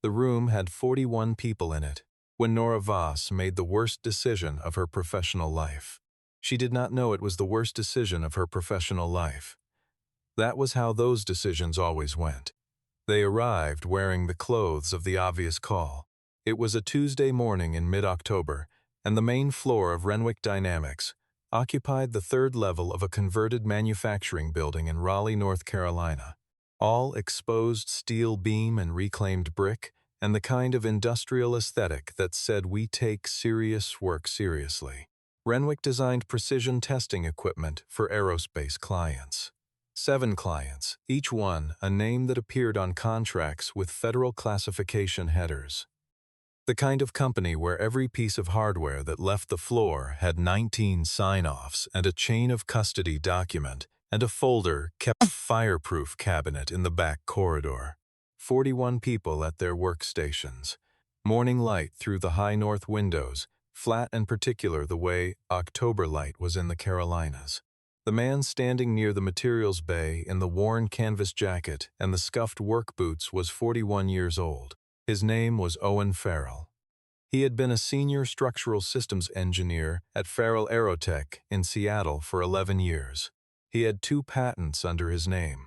The room had 41 people in it when Nora Voss made the worst decision of her professional life. She did not know it was the worst decision of her professional life. That was how those decisions always went. They arrived wearing the clothes of the obvious call. It was a Tuesday morning in mid-October, and the main floor of Renwick Dynamics occupied the third level of a converted manufacturing building in Raleigh, North Carolina. All exposed steel beam and reclaimed brick, and the kind of industrial aesthetic that said we take serious work seriously. Renwick designed precision testing equipment for aerospace clients. 7 clients, each one a name that appeared on contracts with federal classification headers. The kind of company where every piece of hardware that left the floor had 19 sign-offs and a chain of custody document and a folder kept fireproof cabinet in the back corridor. 41 people at their workstations. Morning light through the high north windows, flat and particular the way October light was in the Carolinas. The man standing near the materials bay in the worn canvas jacket and the scuffed work boots was 41 years old. His name was Owen Frell. He had been a senior structural systems engineer at Farrell Aerotech in Seattle for 11 years. He had 2 patents under his name.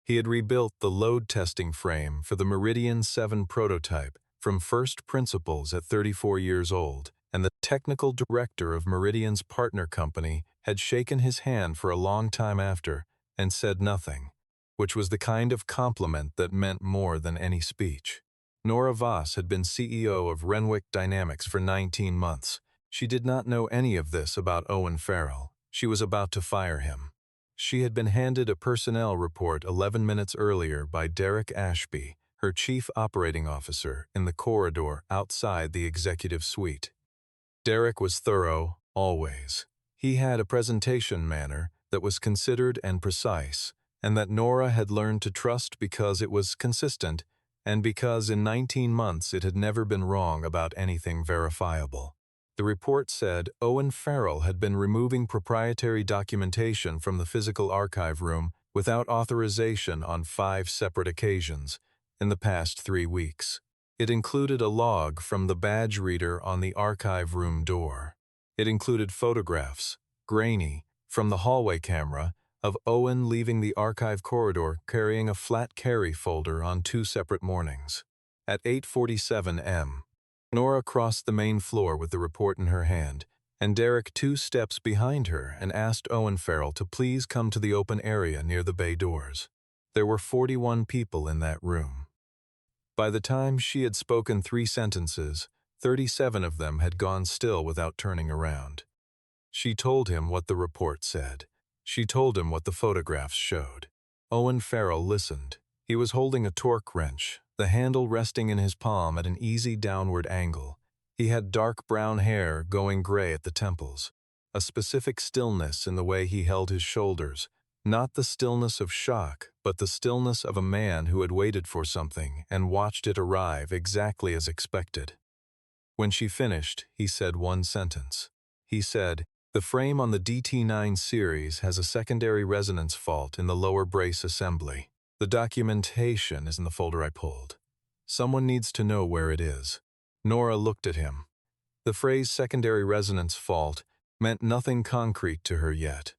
He had rebuilt the load testing frame for the Meridian 7 prototype from first principles at 34 years old, and the technical director of Meridian's partner company had shaken his hand for a long time after and said nothing, which was the kind of compliment that meant more than any speech. Nora Voss had been CEO of Renwick Dynamics for 19 months. She did not know any of this about Owen Frell. She was about to fire him. She had been handed a personnel report 11 minutes earlier by Derek Ashby, her chief operating officer, in the corridor outside the executive suite. Derek was thorough, always. He had a presentation manner that was considered and precise, and that Nora had learned to trust because it was consistent, and because in 19 months it had never been wrong about anything verifiable. The report said Owen Frell had been removing proprietary documentation from the physical archive room without authorization on 5 separate occasions in the past 3 weeks. It included a log from the badge reader on the archive room door. It included photographs, grainy, from the hallway camera, of Owen leaving the archive corridor carrying a flat carry folder on 2 separate mornings. At 8:47 m, Nora crossed the main floor with the report in her hand, and Derek 2 steps behind her and asked Owen Frell to please come to the open area near the bay doors. There were 41 people in that room. By the time she had spoken 3 sentences, 37 of them had gone still without turning around. She told him what the report said. She told him what the photographs showed. Owen Frell listened. He was holding a torque wrench, the handle resting in his palm at an easy downward angle. He had dark brown hair going gray at the temples, a specific stillness in the way he held his shoulders, not the stillness of shock, but the stillness of a man who had waited for something and watched it arrive exactly as expected. When she finished, he said one sentence. He said, "The frame on the DT9 series has a secondary resonance fault in the lower brace assembly. The documentation is in the folder I pulled. Someone needs to know where it is." Nora looked at him. The phrase secondary resonance fault meant nothing concrete to her yet.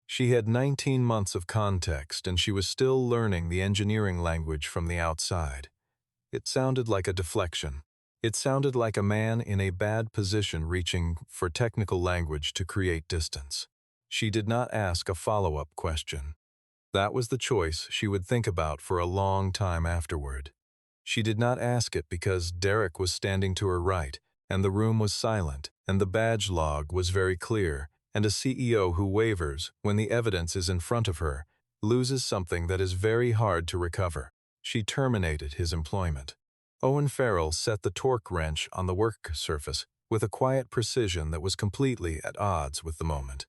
She had 19 months of context, and she was still learning the engineering language from the outside. It sounded like a deflection. It sounded like a man in a bad position reaching for technical language to create distance. She did not ask a follow-up question. That was the choice she would think about for a long time afterward. She did not ask it because Derek was standing to her right, and the room was silent, and the badge log was very clear, and a CEO who wavers when the evidence is in front of her loses something that is very hard to recover. She terminated his employment. Owen Frell set the torque wrench on the work surface with a quiet precision that was completely at odds with the moment.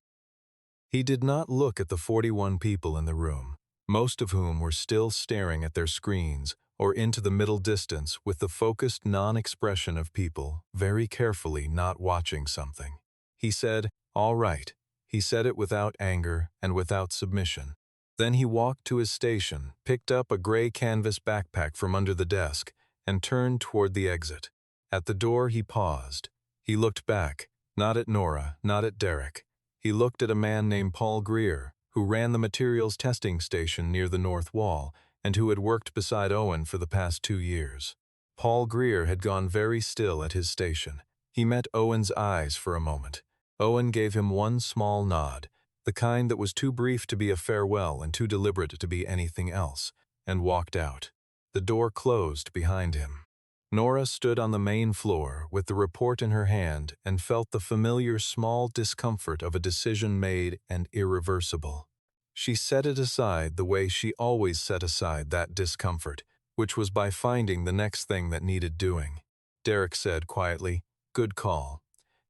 He did not look at the 41 people in the room, most of whom were still staring at their screens or into the middle distance with the focused non-expression of people very carefully not watching something. He said, "All right." He said it without anger and without submission. Then he walked to his station, picked up a gray canvas backpack from under the desk, and turned toward the exit. At the door he paused. He looked back, not at Nora, not at Derek. He looked at a man named Paul Greer, who ran the materials testing station near the north wall and who had worked beside Owen for the past 2 years. Paul Greer had gone very still at his station. He met Owen's eyes for a moment. Owen gave him one small nod, the kind that was too brief to be a farewell and too deliberate to be anything else, and walked out. The door closed behind him. Nora stood on the main floor with the report in her hand and felt the familiar small discomfort of a decision made and irreversible. She set it aside the way she always set aside that discomfort, which was by finding the next thing that needed doing. Derek said quietly, "Good call."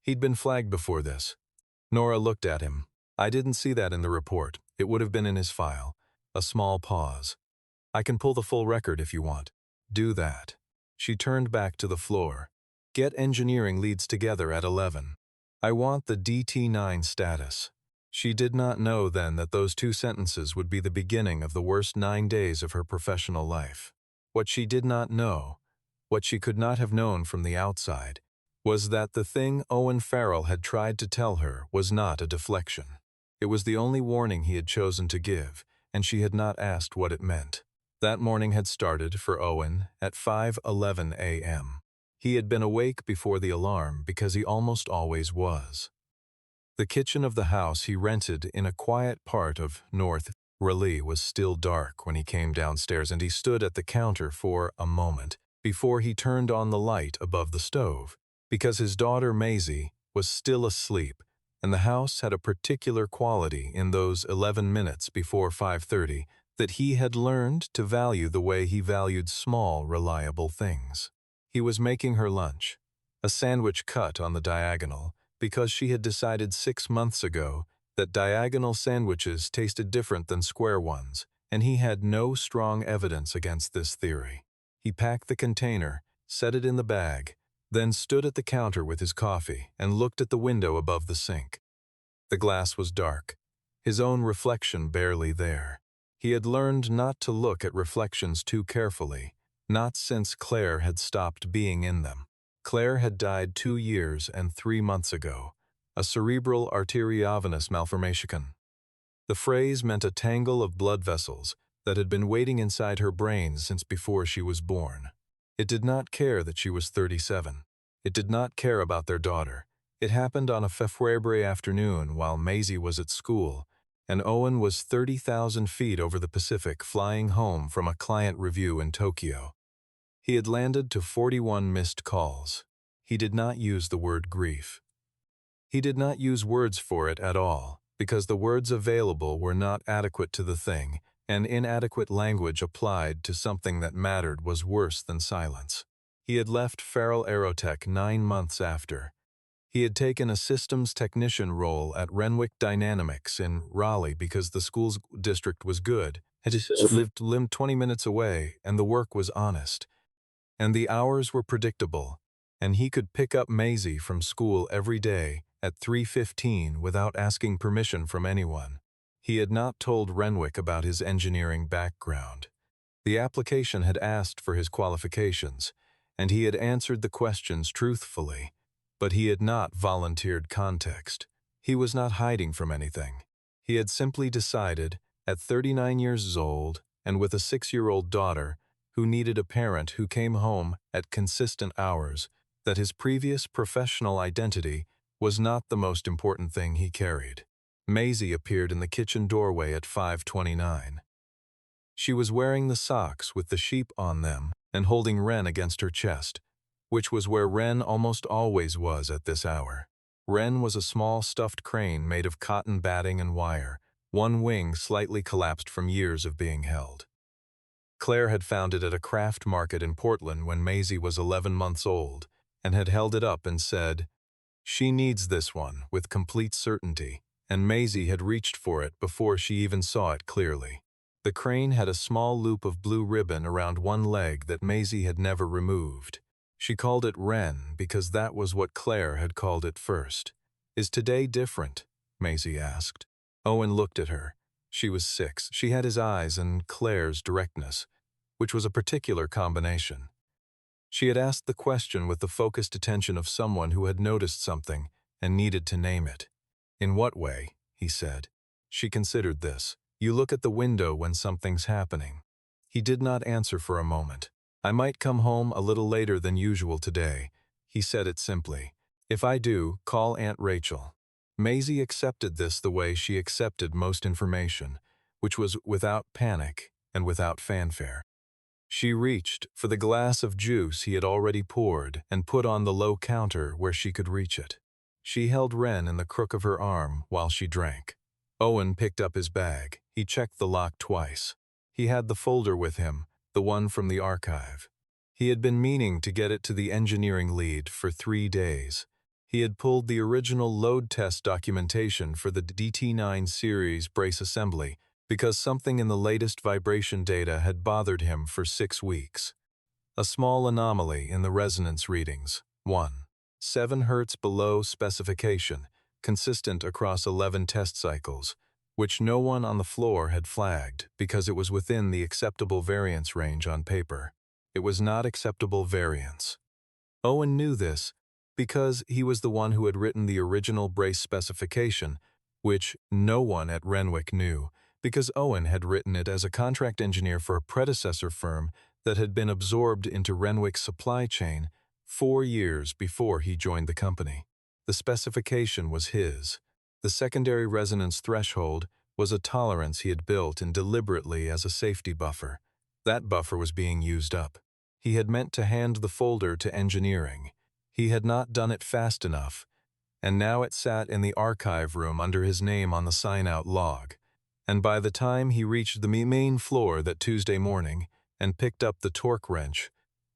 He'd been flagged before this. Nora looked at him. "I didn't see that in the report. It would have been in his file." A small pause. "I can pull the full record if you want." "Do that." She turned back to the floor. "Get engineering leads together at 11. I want the DT9 status." She did not know then that those 2 sentences would be the beginning of the worst 9 days of her professional life. What she did not know, what she could not have known from the outside, was that the thing Owen Frell had tried to tell her was not a deflection. It was the only warning he had chosen to give, and she had not asked what it meant. That morning had started, for Owen, at 5:11 a.m. He had been awake before the alarm because he almost always was. The kitchen of the house he rented in a quiet part of North Raleigh was still dark when he came downstairs, and he stood at the counter for a moment before he turned on the light above the stove, because his daughter Maisie was still asleep, and the house had a particular quality in those 11 minutes before 5:30 that he had learned to value the way he valued small, reliable things. He was making her lunch, a sandwich cut on the diagonal, because she had decided 6 months ago that diagonal sandwiches tasted different than square ones, and he had no strong evidence against this theory. He packed the container, set it in the bag, then stood at the counter with his coffee and looked at the window above the sink. The glass was dark, his own reflection barely there. He had learned not to look at reflections too carefully, not since Claire had stopped being in them. Claire had died 2 years and 3 months ago, a cerebral arteriovenous malformation. The phrase meant a tangle of blood vessels that had been waiting inside her brain since before she was born. It did not care that she was 37. It did not care about their daughter. It happened on a February afternoon while Maisie was at school, and Owen was 30,000 feet over the Pacific flying home from a client review in Tokyo. He had landed to 41 missed calls. He did not use the word grief. He did not use words for it at all, because the words available were not adequate to the thing, and inadequate language applied to something that mattered was worse than silence. He had left Farrell Aerotech 9 months after. He had taken a systems technician role at Renwick Dynamics in Raleigh because the school's district was good, had lived 20 minutes away, and the work was honest. And the hours were predictable, and he could pick up Maisie from school every day at 3:15 without asking permission from anyone. He had not told Renwick about his engineering background. The application had asked for his qualifications, and he had answered the questions truthfully, but he had not volunteered context. He was not hiding from anything. He had simply decided, at 39 years old and with a 6-year-old daughter, who needed a parent who came home at consistent hours, that his previous professional identity was not the most important thing he carried. Maisie appeared in the kitchen doorway at 5:29. She was wearing the socks with the sheep on them and holding Wren against her chest, which was where Wren almost always was at this hour. Wren was a small stuffed crane made of cotton batting and wire, one wing slightly collapsed from years of being held. Claire had found it at a craft market in Portland when Maisie was 11 months old, and had held it up and said, "She needs this one," with complete certainty, and Maisie had reached for it before she even saw it clearly. The crane had a small loop of blue ribbon around one leg that Maisie had never removed. She called it Wren because that was what Claire had called it first. "Is today different?" Maisie asked. Owen looked at her. She was 6. She had his eyes and Claire's directness, which was a particular combination. She had asked the question with the focused attention of someone who had noticed something and needed to name it. "In what way?" he said. She considered this. "You look at the window when something's happening." He did not answer for a moment. "I might come home a little later than usual today." He said it simply. "If I do, call Aunt Rachel." Maisie accepted this the way she accepted most information, which was without panic and without fanfare. She reached for the glass of juice he had already poured and put on the low counter where she could reach it. She held Wren in the crook of her arm while she drank. Owen picked up his bag. He checked the lock twice. He had the folder with him, the one from the archive. He had been meaning to get it to the engineering lead for 3 days. He had pulled the original load test documentation for the DT9 series brace assembly because something in the latest vibration data had bothered him for 6 weeks. A small anomaly in the resonance readings. 1. 7 Hz below specification, consistent across 11 test cycles, which no one on the floor had flagged because it was within the acceptable variance range on paper. It was not acceptable variance. Owen knew this because he was the one who had written the original brace specification, which no one at Renwick knew, because Owen had written it as a contract engineer for a predecessor firm that had been absorbed into Renwick's supply chain 4 years before he joined the company. The specification was his. The secondary resonance threshold was a tolerance he had built in deliberately as a safety buffer. That buffer was being used up. He had meant to hand the folder to engineering. He had not done it fast enough, and now it sat in the archive room under his name on the sign-out log. And by the time he reached the main floor that Tuesday morning and picked up the torque wrench,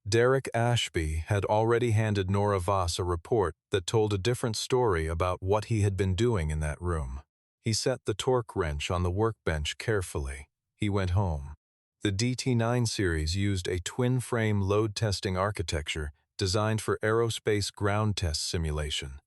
Derek Ashby had already handed Nora Voss a report that told a different story about what he had been doing in that room. He set the torque wrench on the workbench carefully. He went home. The DT9 series used a twin-frame load testing architecture designed for aerospace ground test simulation.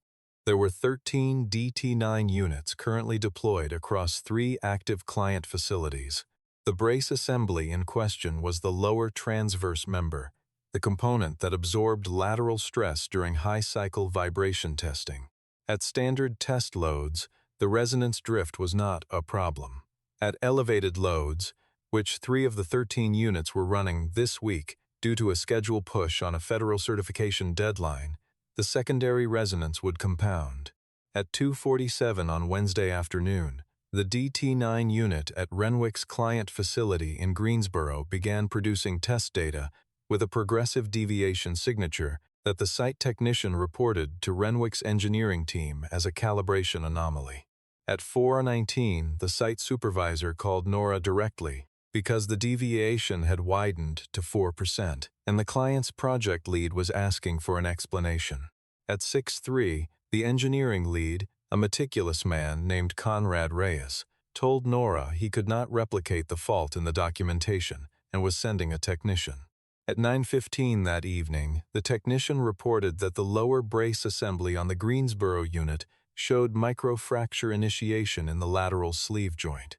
There were 13 DT9 units currently deployed across 3 active client facilities. The brace assembly in question was the lower transverse member, the component that absorbed lateral stress during high-cycle vibration testing. At standard test loads, the resonance drift was not a problem. At elevated loads, which 3 of the 13 units were running this week due to a schedule push on a federal certification deadline, the secondary resonance would compound. At 2:47 on Wednesday afternoon, the DT9 unit at Renwick's client facility in Greensboro began producing test data with a progressive deviation signature that the site technician reported to Renwick's engineering team as a calibration anomaly. At 4:19, the site supervisor called Nora directly because the deviation had widened to 4%, and the client's project lead was asking for an explanation. At 6:03, the engineering lead, a meticulous man named Conrad Reyes, told Nora he could not replicate the fault in the documentation and was sending a technician. At 9:15 that evening, the technician reported that the lower brace assembly on the Greensboro unit showed microfracture initiation in the lateral sleeve joint.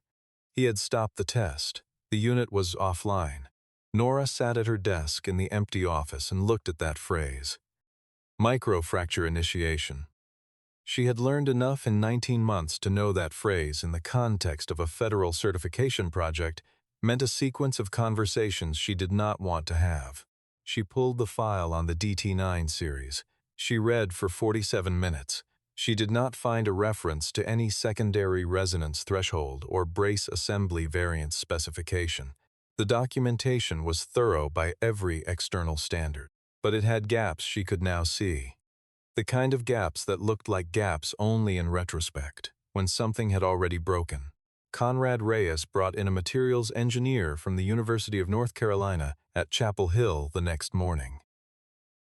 He had stopped the test. The unit was offline. Nora sat at her desk in the empty office and looked at that phrase. Microfracture initiation. She had learned enough in 19 months to know that phrase in the context of a federal certification project meant a sequence of conversations she did not want to have. She pulled the file on the DT9 series. She read for 47 minutes. She did not find a reference to any secondary resonance threshold or brace assembly variance specification. The documentation was thorough by every external standard, but it had gaps she could now see. The kind of gaps that looked like gaps only in retrospect, when something had already broken. Conrad Reyes brought in a materials engineer from the University of North Carolina at Chapel Hill the next morning.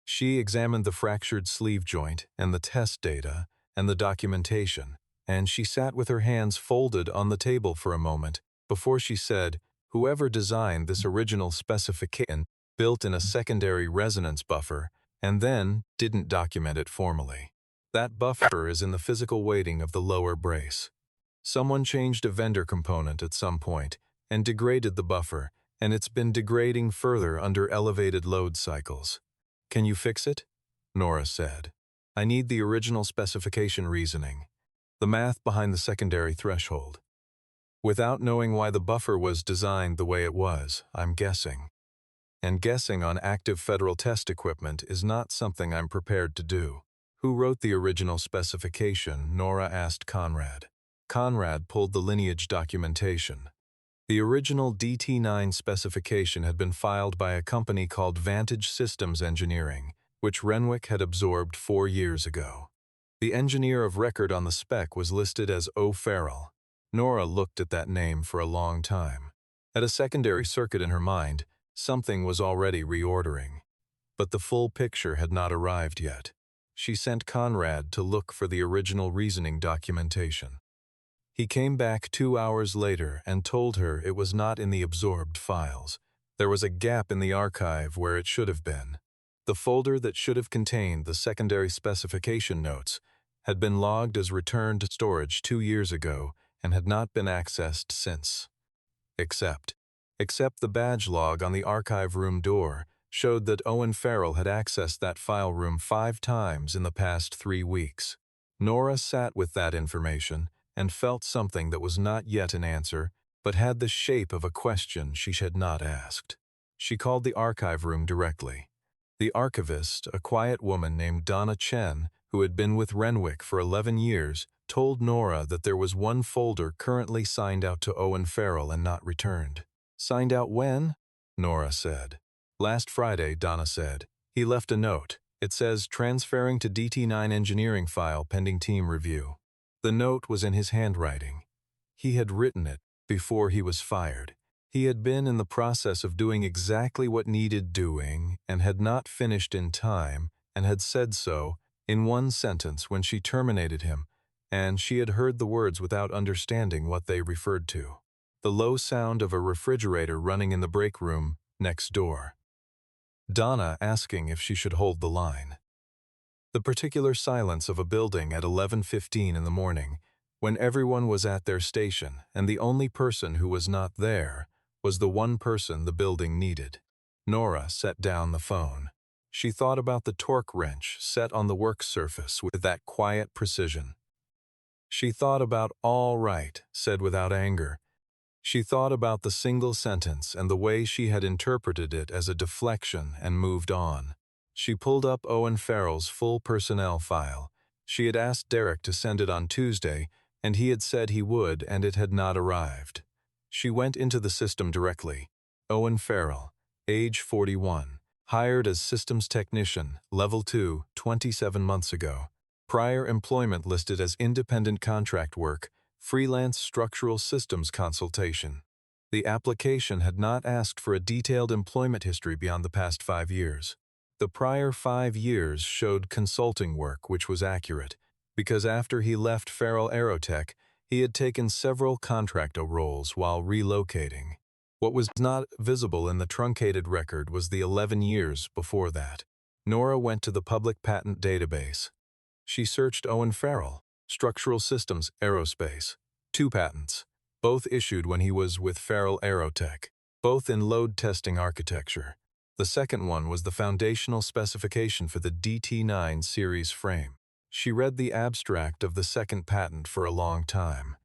She examined the fractured sleeve joint and the test data and the documentation, and she sat with her hands folded on the table for a moment before she said, "Whoever designed this original specification built in a secondary resonance buffer and then didn't document it formally. That buffer is in the physical weighting of the lower brace. Someone changed a vendor component at some point and degraded the buffer, and it's been degrading further under elevated load cycles. "Can you fix it?" Nora said. "I need the original specification reasoning, the math behind the secondary threshold. Without knowing why the buffer was designed the way it was, I'm guessing. And guessing on active federal test equipment is not something I'm prepared to do." "Who wrote the original specification?" Nora asked Conrad. Conrad pulled the lineage documentation. The original DT9 specification had been filed by a company called Vantage Systems Engineering, which Renwick had absorbed 4 years ago. The engineer of record on the spec was listed as Owen Frell. Nora looked at that name for a long time. At a secondary circuit in her mind, something was already reordering. But the full picture had not arrived yet. She sent Conrad to look for the original reasoning documentation. He came back 2 hours later and told her it was not in the absorbed files. There was a gap in the archive where it should have been. The folder that should have contained the secondary specification notes had been logged as returned to storage 2 years ago and had not been accessed since. Except the badge log on the archive room door showed that Owen Frell had accessed that file room 5 times in the past 3 weeks. Nora sat with that information and felt something that was not yet an answer, but had the shape of a question she had not asked. She called the archive room directly. The archivist, a quiet woman named Donna Chen, who had been with Renwick for 11 years, told Nora that there was one folder currently signed out to Owen Frell and not returned. "Signed out when?" Nora said. "Last Friday," Donna said. "He left a note. It says, transferring to DT9 engineering file pending team review." The note was in his handwriting. He had written it before he was fired. He had been in the process of doing exactly what needed doing and had not finished in time and had said so in one sentence when she terminated him, and she had heard the words without understanding what they referred to. The low sound of a refrigerator running in the break room next door. Donna asking if she should hold the line. The particular silence of a building at 11:15 in the morning, when everyone was at their station and the only person who was not there was the one person the building needed. Nora set down the phone. She thought about the torque wrench set on the work surface with that quiet precision. She thought about "all right," said without anger. She thought about the single sentence and the way she had interpreted it as a deflection and moved on. She pulled up Owen Frell's full personnel file. She had asked Derek to send it on Tuesday, and he had said he would, and it had not arrived. She went into the system directly. Owen Frell, age 41, hired as systems technician, level 2, 27 months ago. Prior employment listed as independent contract work, freelance structural systems consultation. The application had not asked for a detailed employment history beyond the past 5 years. The prior 5 years showed consulting work, which was accurate, because after he left Frell Aerotech, he had taken several contractor roles while relocating. What was not visible in the truncated record was the 11 years before that. Nora went to the public patent database. She searched Owen Frell, Structural Systems, Aerospace. 2 patents, both issued when he was with Frell Aerotech, both in load testing architecture. The second one was the foundational specification for the DT9 series frame. She read the abstract of the second patent for a long time.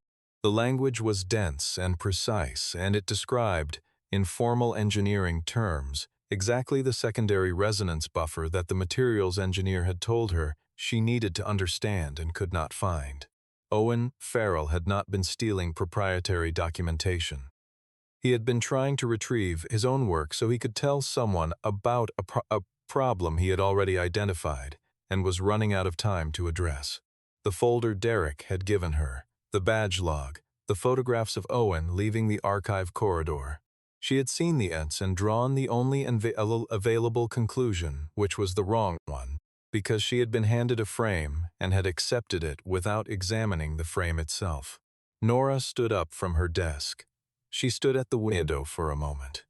The language was dense and precise, and it described, in formal engineering terms, exactly the secondary resonance buffer that the materials engineer had told her she needed to understand and could not find. Owen Frell had not been stealing proprietary documentation. He had been trying to retrieve his own work so he could tell someone about a problem he had already identified and was running out of time to address. The folder Derek had given her, the badge log, the photographs of Owen leaving the archive corridor. She had seen the ents and drawn the only available conclusion, which was the wrong one, because she had been handed a frame and had accepted it without examining the frame itself. Nora stood up from her desk. She stood at the window for a moment.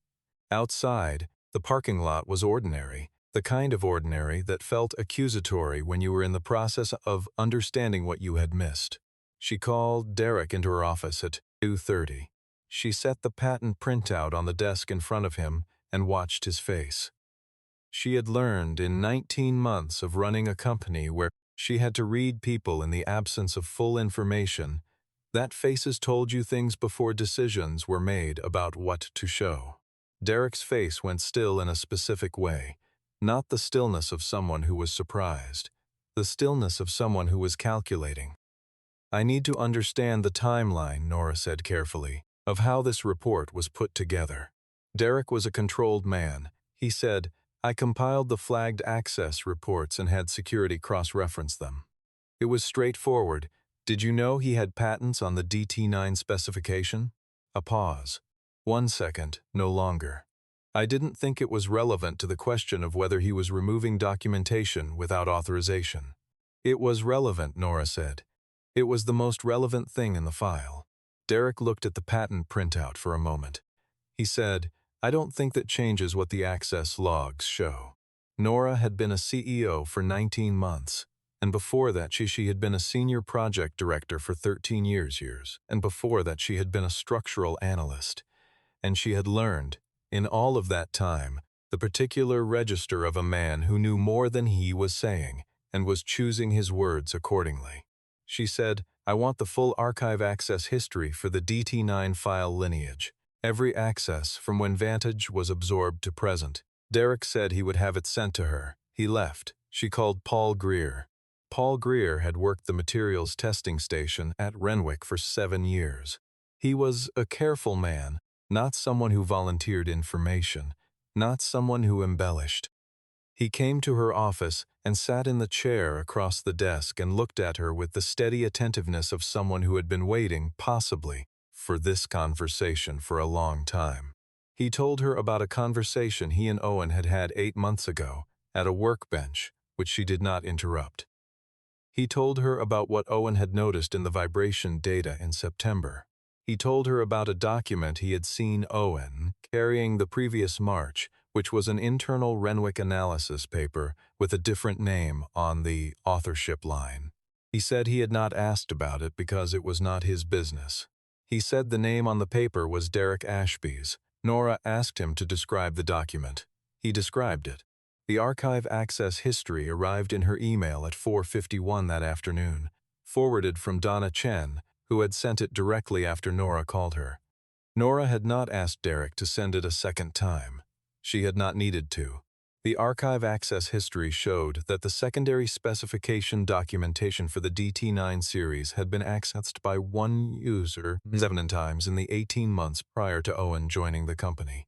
Outside, the parking lot was ordinary, the kind of ordinary that felt accusatory when you were in the process of understanding what you had missed. She called Derek into her office at 2:30. She set the patent printout on the desk in front of him and watched his face. She had learned in 19 months of running a company where she had to read people in the absence of full information, that faces told you things before decisions were made about what to show. Derek's face went still in a specific way, not the stillness of someone who was surprised, the stillness of someone who was calculating. I need to understand the timeline, Nora said carefully, of how this report was put together. Derek was a controlled man. He said, I compiled the flagged access reports and had security cross-reference them. It was straightforward. Did you know he had patents on the DT9 specification? A pause. 1 second, no longer. I didn't think it was relevant to the question of whether he was removing documentation without authorization. It was relevant, Nora said. It was the most relevant thing in the file. Derek looked at the patent printout for a moment. He said, I don't think that changes what the access logs show. Nora had been a CEO for 19 months, and before that she had been a senior project director for 13 years, and before that she had been a structural analyst. And she had learned, in all of that time, the particular register of a man who knew more than he was saying, and was choosing his words accordingly. She said, I want the full archive access history for the DT9 file lineage. Every access from when Vantage was absorbed to present. Derek said he would have it sent to her. He left. She called Paul Greer. Paul Greer had worked the materials testing station at Renwick for 7 years. He was a careful man, not someone who volunteered information, not someone who embellished. He came to her office and sat in the chair across the desk and looked at her with the steady attentiveness of someone who had been waiting, possibly, for this conversation for a long time. He told her about a conversation he and Owen had had 8 months ago, at a workbench, which she did not interrupt. He told her about what Owen had noticed in the vibration data in September. He told her about a document he had seen Owen carrying the previous March, which was an internal Renwick analysis paper with a different name on the authorship line. He said he had not asked about it because it was not his business. He said the name on the paper was Derek Ashby's. Nora asked him to describe the document. He described it. The archive access history arrived in her email at 4:51 that afternoon, forwarded from Donna Chen, who had sent it directly after Nora called her. Nora had not asked Derek to send it a second time. She had not needed to. The archive access history showed that the secondary specification documentation for the DT9 series had been accessed by one user 7 times in the 18 months prior to Owen joining the company.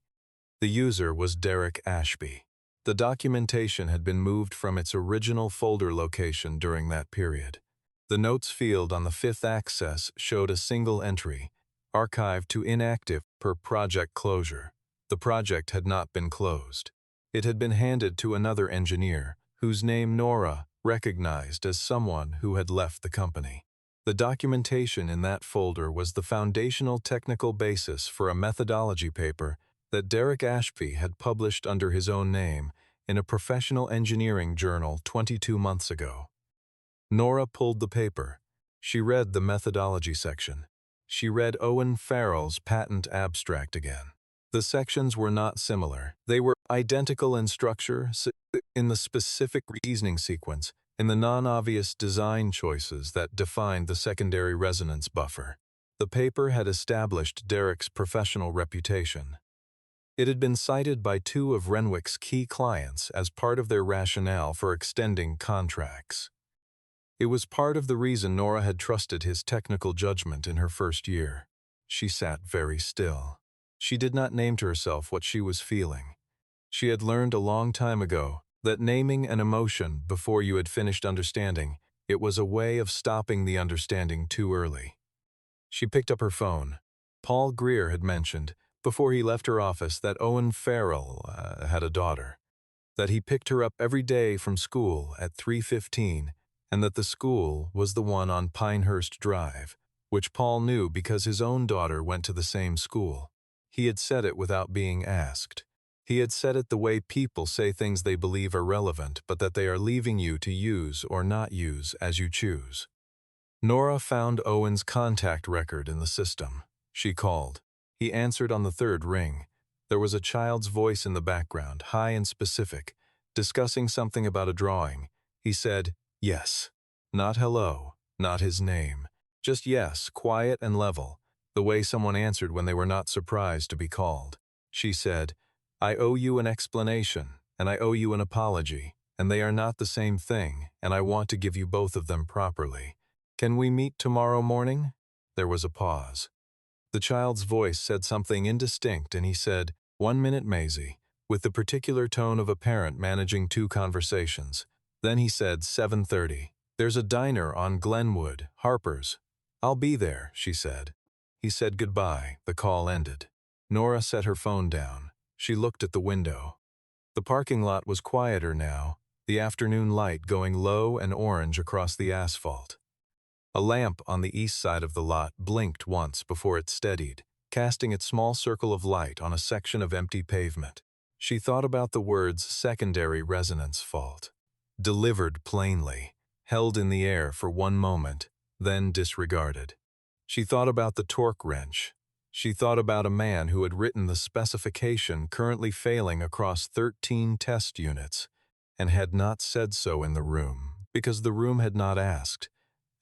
The user was Derek Ashby. The documentation had been moved from its original folder location during that period. The notes field on the 5th access showed a single entry, archived to inactive per project closure. The project had not been closed. It had been handed to another engineer, whose name Nora recognized as someone who had left the company. The documentation in that folder was the foundational technical basis for a methodology paper that Derek Ashby had published under his own name in a professional engineering journal 22 months ago. Nora pulled the paper. She read the methodology section. She read Owen Frell's patent abstract again. The sections were not similar. They were identical in structure, in the specific reasoning sequence, in the non-obvious design choices that defined the secondary resonance buffer. The paper had established Derek's professional reputation. It had been cited by 2 of Renwick's key clients as part of their rationale for extending contracts. It was part of the reason Nora had trusted his technical judgment in her first year. She sat very still. She did not name to herself what she was feeling. She had learned a long time ago that naming an emotion before you had finished understanding, it was a way of stopping the understanding too early. She picked up her phone. Paul Greer had mentioned, before he left her office, that Owen Frell had a daughter, that he picked her up every day from school at 3:15, and that the school was the one on Pinehurst Drive, which Paul knew because his own daughter went to the same school. He had said it without being asked. He had said it the way people say things they believe are relevant, but that they are leaving you to use or not use as you choose. Nora found Owen's contact record in the system. She called. He answered on the 3rd ring. There was a child's voice in the background, high and specific, discussing something about a drawing. He said, "Yes." Not hello, not his name. Just yes, quiet and level, the way someone answered when they were not surprised to be called. She said, "I owe you an explanation, and I owe you an apology, and they are not the same thing, and I want to give you both of them properly. Can we meet tomorrow morning?" There was a pause. The child's voice said something indistinct, and he said, "1 minute, Maisie," with the particular tone of a parent managing two conversations. Then he said, 7:30. "There's a diner on Glenwood, Harper's." "I'll be there," she said. He said goodbye. The call ended. Nora set her phone down. She looked at the window. The parking lot was quieter now, the afternoon light going low and orange across the asphalt. A lamp on the east side of the lot blinked once before it steadied, casting its small circle of light on a section of empty pavement. She thought about the words secondary resonance fault. Delivered plainly, held in the air for one moment, then disregarded. She thought about the torque wrench. She thought about a man who had written the specification currently failing across 13 test units, and had not said so in the room, because the room had not asked.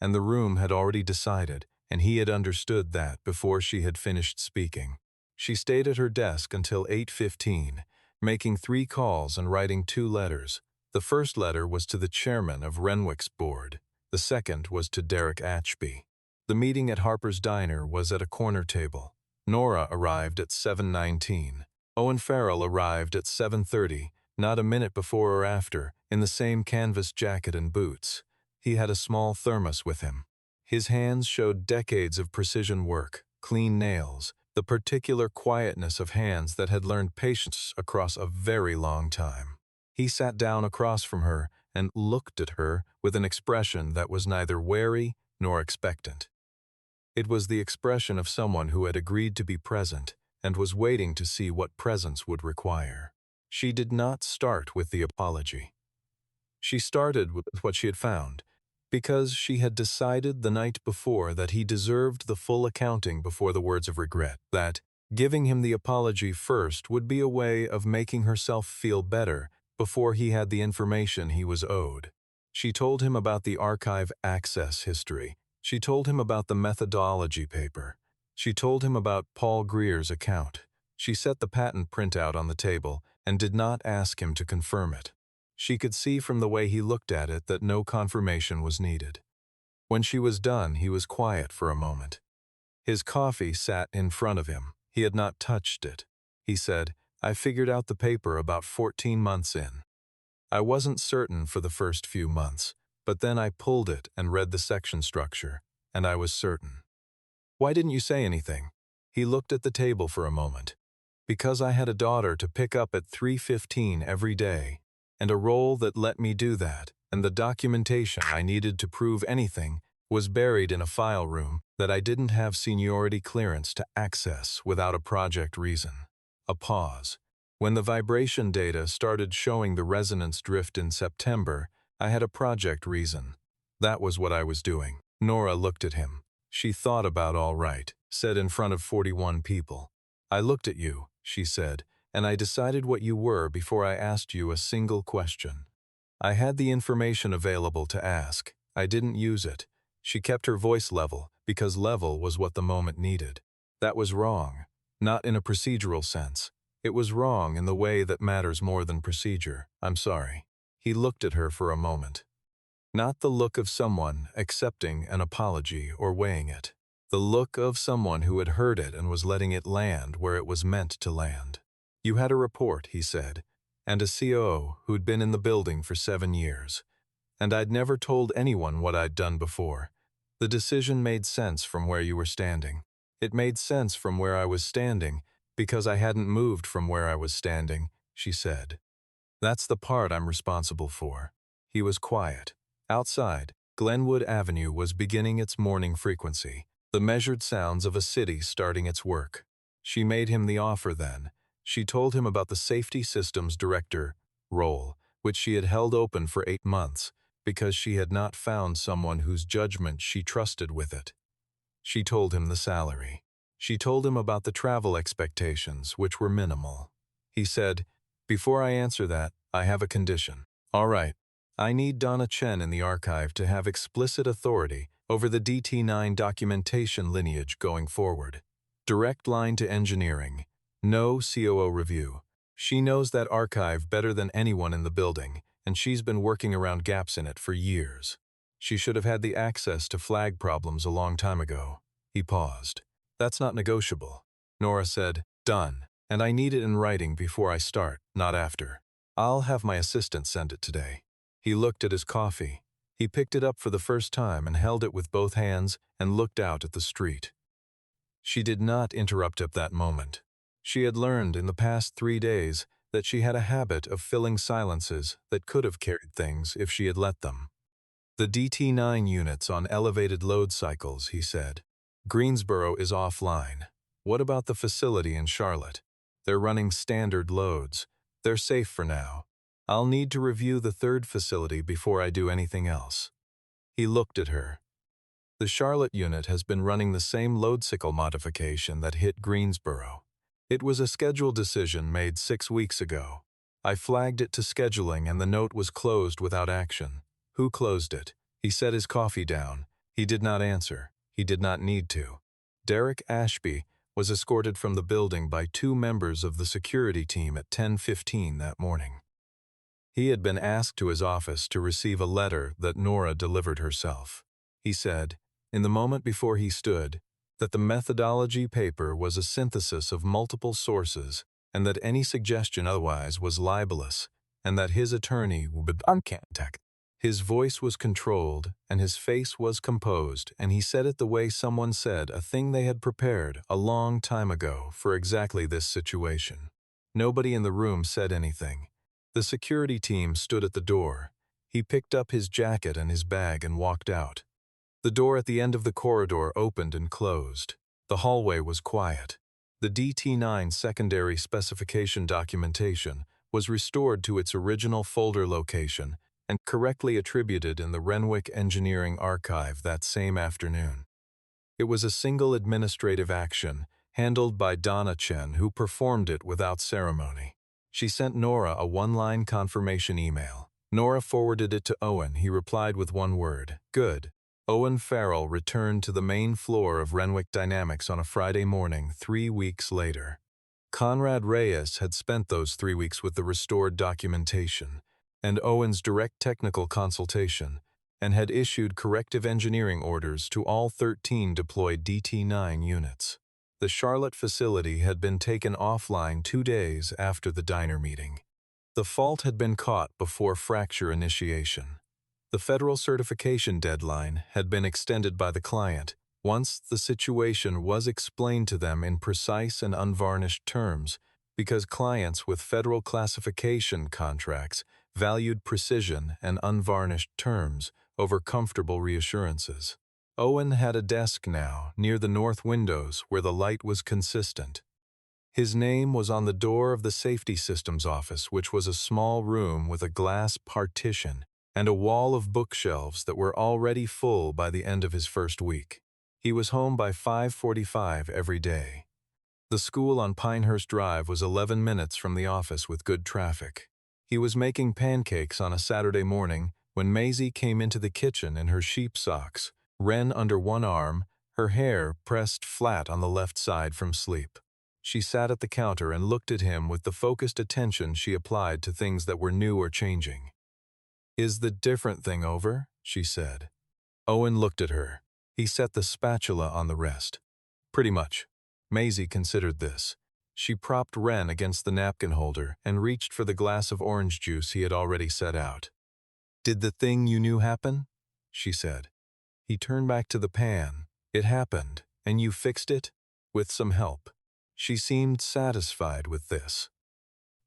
And the room had already decided, and he had understood that before she had finished speaking. She stayed at her desk until 8:15, making 3 calls and writing 2 letters. The first letter was to the chairman of Renwick's board. The second was to Derek Ashby. The meeting at Harper's Diner was at a corner table. Nora arrived at 7:19. Owen Frell arrived at 7:30, not a minute before or after, in the same canvas jacket and boots. He had a small thermos with him. His hands showed decades of precision work, clean nails, the particular quietness of hands that had learned patience across a very long time. He sat down across from her and looked at her with an expression that was neither wary nor expectant. It was the expression of someone who had agreed to be present and was waiting to see what presence would require. She did not start with the apology. She started with what she had found, because she had decided the night before that he deserved the full accounting before the words of regret, that giving him the apology first would be a way of making herself feel better before he had the information he was owed. She told him about the archive access history. She told him about the methodology paper. She told him about Paul Greer's account. She set the patent printout on the table and did not ask him to confirm it. She could see from the way he looked at it that no confirmation was needed. When she was done, he was quiet for a moment. His coffee sat in front of him. He had not touched it. He said, "I figured out the paper about 14 months in. I wasn't certain for the first few months, but then I pulled it and read the section structure, and I was certain." "Why didn't you say anything?" He looked at the table for a moment. "Because I had a daughter to pick up at 3:15 every day, and a role that let me do that, and the documentation I needed to prove anything was buried in a file room that I didn't have seniority clearance to access without a project reason." A pause. "When the vibration data started showing the resonance drift in September, I had a project reason. That was what I was doing." Nora looked at him. She thought about all right, said in front of 41 people. "I looked at you," she said, "and I decided what you were before I asked you a single question. I had the information available to ask. I didn't use it." She kept her voice level, because level was what the moment needed. "That was wrong. Not in a procedural sense. It was wrong in the way that matters more than procedure. I'm sorry." He looked at her for a moment. Not the look of someone accepting an apology or weighing it. The look of someone who had heard it and was letting it land where it was meant to land. "You had a report," he said, "and a COO who'd been in the building for 7 years. And I'd never told anyone what I'd done before. The decision made sense from where you were standing. It made sense from where I was standing, because I hadn't moved from where I was standing," she said. "That's the part I'm responsible for." He was quiet. Outside, Glenwood Avenue was beginning its morning frequency, the measured sounds of a city starting its work. She made him the offer then. She told him about the safety systems director role, which she had held open for 8 months, because she had not found someone whose judgment she trusted with it. She told him the salary. She told him about the travel expectations, which were minimal. He said, Before I answer that, I have a condition. All right. I need Donna Chen in the archive to have explicit authority over the DT9 documentation lineage going forward. Direct line to engineering. No COO review. She knows that archive better than anyone in the building, and she's been working around gaps in it for years. She should have had the access to flag problems a long time ago. He paused. That's not negotiable. Nora said, done, and I need it in writing before I start, not after. I'll have my assistant send it today. He looked at his coffee. He picked it up for the first time and held it with both hands and looked out at the street. She did not interrupt at that moment. She had learned in the past 3 days that she had a habit of filling silences that could have carried things if she had let them. The DT9 units on elevated load cycles, he said. Greensboro is offline. What about the facility in Charlotte? They're running standard loads. They're safe for now. I'll need to review the third facility before I do anything else. He looked at her. The Charlotte unit has been running the same load cycle modification that hit Greensboro. It was a schedule decision made 6 weeks ago. I flagged it to scheduling and the note was closed without action. Who closed it? He set his coffee down. He did not answer. He did not need to. Derek Ashby was escorted from the building by 2 members of the security team at 10:15 that morning. He had been asked to his office to receive a letter that Nora delivered herself. He said, in the moment before he stood, that the methodology paper was a synthesis of multiple sources and that any suggestion otherwise was libelous, and that his attorney would contact. His voice was controlled, and his face was composed, and he said it the way someone said a thing they had prepared a long time ago for exactly this situation. Nobody in the room said anything. The security team stood at the door. He picked up his jacket and his bag and walked out. The door at the end of the corridor opened and closed. The hallway was quiet. The DT9 secondary specification documentation was restored to its original folder location and correctly attributed in the Renwick Engineering Archive that same afternoon. It was a single administrative action, handled by Donna Chen, who performed it without ceremony. She sent Nora a 1-line confirmation email. Nora forwarded it to Owen. He replied with 1 word, good. Owen Frell returned to the main floor of Renwick Dynamics on a Friday morning 3 weeks later. Conrad Reyes had spent those 3 weeks with the restored documentation and Owen's direct technical consultation, and had issued corrective engineering orders to all 13 deployed DT9 units. The Charlotte facility had been taken offline 2 days after the diner meeting. The fault had been caught before fracture initiation. The federal certification deadline had been extended by the client once the situation was explained to them in precise and unvarnished terms, because clients with federal classification contracts valued precision and unvarnished terms over comfortable reassurances. Owen had a desk now near the north windows where the light was consistent. His name was on the door of the safety systems office, which was a small room with a glass partition and a wall of bookshelves that were already full by the end of his first week. He was home by 5:45 every day. The school on Pinehurst Drive was 11 minutes from the office with good traffic. He was making pancakes on a Saturday morning when Maisie came into the kitchen in her sheep socks, Wren under one arm, her hair pressed flat on the left side from sleep. She sat at the counter and looked at him with the focused attention she applied to things that were new or changing. "Is the different thing over?" she said. Owen looked at her. He set the spatula on the rest. "Pretty much." Maisie considered this. She propped Wren against the napkin holder and reached for the glass of orange juice he had already set out. "Did the thing you knew happen?" she said. He turned back to the pan. "It happened, and you fixed it?" "With some help." She seemed satisfied with this.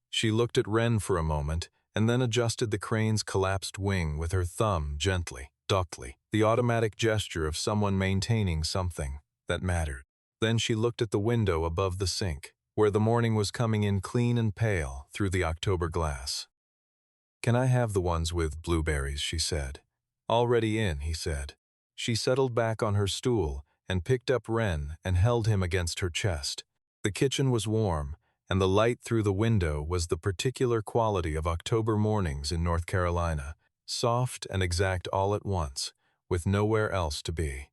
She looked at Wren for a moment and then adjusted the crane's collapsed wing with her thumb gently, ductily, the automatic gesture of someone maintaining something that mattered. Then she looked at the window above the sink, where the morning was coming in clean and pale through the October glass. "Can I have the ones with blueberries?" she said. "Already in," he said. She settled back on her stool and picked up Wren and held him against her chest. The kitchen was warm, and the light through the window was the particular quality of October mornings in North Carolina, soft and exact all at once, with nowhere else to be.